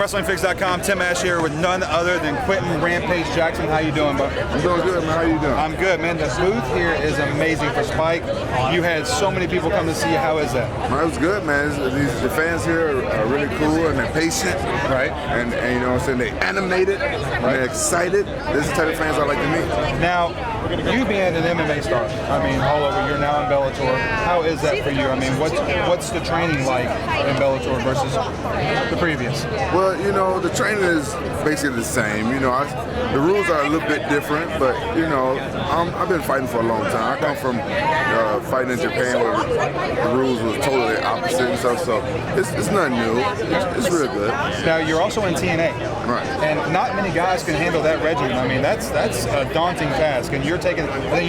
WrestlingFix.com. Tim Ash here with none other than Quinton Rampage Jackson. How you doing, bud? I'm doing good, man. How you doing? I'm good, man. The booth here is amazing for Spike. You had so many people come to see you. How is that? Man, it was good, man. The fans here are really cool and they're patient. Right. And you know what I'm saying? They're animated and they're excited. This is the type of fans I like to meet. Now, you being an MMA star, I mean, all over, you're now in Bellator. How is that for you? I mean, what's the training like in Bellator versus the previous? Well, you know, the training is basically the same. You know, the rules are a little bit different, but, you know, I've been fighting for a long time. I come from fighting in Japan where the rules was totally opposite and stuff, so it's nothing new. It's really good. Now, you're also in TNA. Right. And not many guys can handle that regimen. I mean, that's a daunting task, and you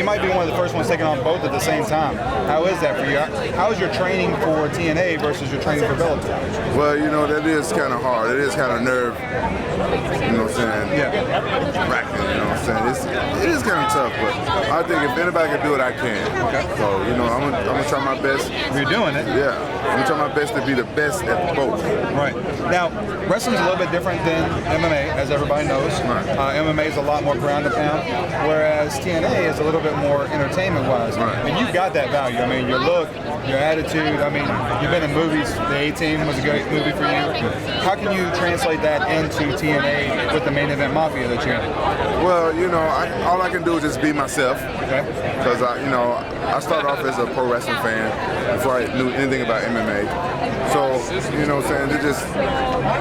might be one of the first ones taking on both at the same time. How is that for you? How is your training for TNA versus your training for Bellator? Well, you know, that is kind of hard. It is kind of nerve, you know what I'm saying? Yeah. Wracking, you know what I'm saying? It is kind of tough, but I think if anybody can do it, I can. Okay. So, you know, I'm gonna try my best. You're doing it. Yeah. I'm gonna try my best to be the best at both. Right. Now, wrestling's a little bit different than MMA, as everybody knows. Right. MMA is a lot more ground and pound, whereas TNA is a little bit more entertainment-wise. Right. And you've got that value. I mean, your look, your attitude. I mean, you've been in movies. The A-Team was a great movie for you. How can you translate that into TNA with the Main Event Mafia that you're in? Well, you know, all I can do is just be myself. Okay. Because I started off as a pro wrestling fan before I knew anything about MMA. So, you know what I'm saying, it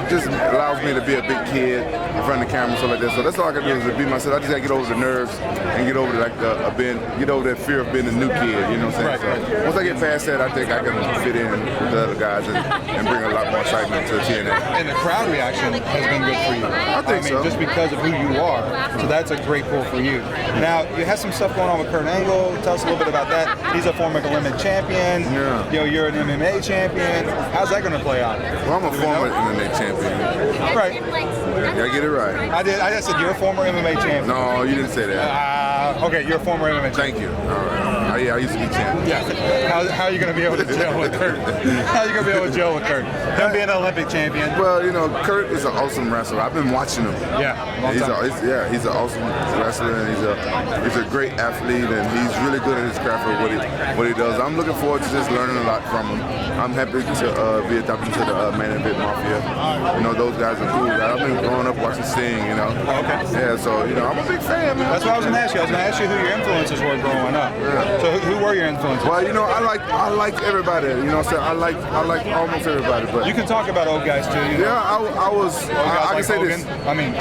just allows me to be a big kid in front of the camera and stuff like that. So that's all I can do is to be myself. I just gotta get over the nerves and get over get over that fear of being a new kid, you know what I'm saying? Right. So once I get past that, I think I can fit in with the other guys and bring a lot more excitement to TNA. And the crowd reaction has been good for you. I think so. Just because of who you are. So that's a great pull for you. Now, you have some stuff going on with Kurt Angle. Tell us a little bit about that. He's a former Olympic champion. Yeah. You know, you're an MMA champion. How's that going to play out? Well, I'm a former MMA champion. Right. Gotta get it right. I just said you're a former MMA champion. No, you didn't say that. Okay, you're a former MMA champion. Thank you. All right. Yeah, I used to be champion. Yeah. How are you going to be able to gel with Kurt? How are you going to be able to gel with Kurt? Him being an Olympic champion. Well, you know, Kurt is an awesome wrestler. I've been watching him. Yeah. He's an awesome wrestler, and he's a great athlete, and he's really good at his craft of what he does. I'm looking forward to just learning a lot from him. I'm happy to be adopted to the Main Event Mafia. You know, those guys are cool. I've been growing up watching Sting, you know. Okay. Yeah, so, you know, I'm a big fan, man. That's what I was going to ask you. I was going to ask you who your influences were growing up. Yeah. So who were your influences? Well, you know, I like everybody. You know what I'm saying? I like almost everybody. But you can talk about old guys too. You know? Yeah, I can say Hogan. this. I mean,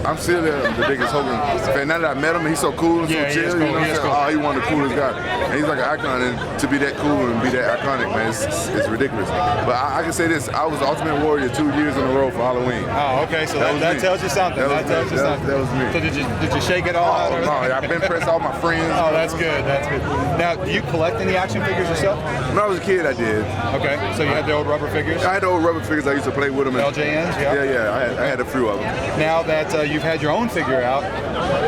I'm still the biggest Hogan fan. Now that I met him, he's so cool and so chill. Cool. You know what I'm saying? Cool. Oh, he's one of the coolest guys. And he's like an icon, and to be that cool and be that iconic, man, it's ridiculous. But I can say this: I was the Ultimate Warrior 2 years in a row for Halloween. Oh, okay. So that tells you something. That tells you something. That was me. So did you shake it all out? No, I've been impressed all my friends. Oh, that's good. That's good. Now, do you collect any action figures yourself? When I was a kid, I did. Okay. So you had the old rubber figures? I had the old rubber figures. I used to play with them. LJNs, yeah? Yeah. I had a few of them. Now that you've had your own figure out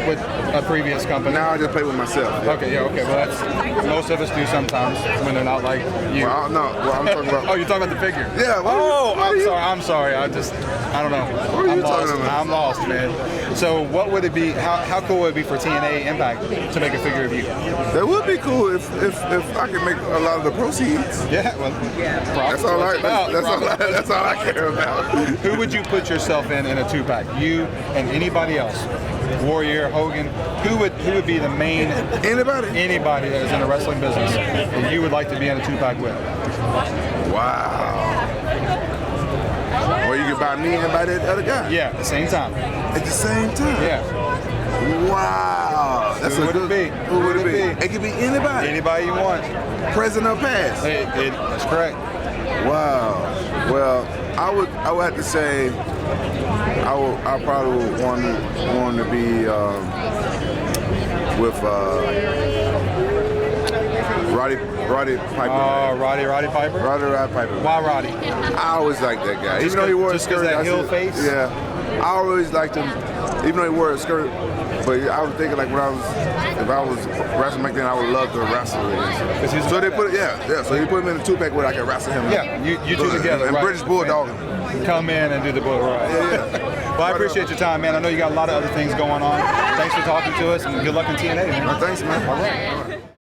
with a previous company. Now I just play with myself. Okay, okay. Well, that's most of us do sometimes when they're not like you. Well, I'm talking about. Oh, you're talking about the figure? Yeah. I'm sorry. I don't know. What are you talking about? I'm lost, man. So what would it be? How cool would it be for TNA Impact to make a figure of you? That would be cool if I could make a lot of the proceeds. Yeah, well, that's all I care about. Who would you put yourself in a 2-pack? You and anybody else? Warrior, Hogan. Who would be the main? Anybody that is in the wrestling business that you would like to be in a 2-pack with? Wow. Or you could buy me and buy that other guy. Yeah, at the same time. At the same time. Yeah. Wow. That's Who would it be? Who would it be? It could be anybody. Anybody you want. Present or past. That's correct. Wow. Well, I would have to say I probably would want to be with Roddy Piper. Oh, Roddy Piper? Roddy Piper. Why Roddy? I always liked that guy. Even though he wore just because that heel face? Yeah. I always liked him, even though he wore a skirt. But I was thinking like if I was wrestling back then, I would love to wrestle with him. So they put so he put him in a 2-pack where I could wrestle him. Yeah, you two together. And right. British Bulldog. Come in and do the bull ride. Yeah. Well, I appreciate your time, man. I know you got a lot of other things going on. Thanks for talking to us, and good luck in TNA, man. Thanks, man. All right.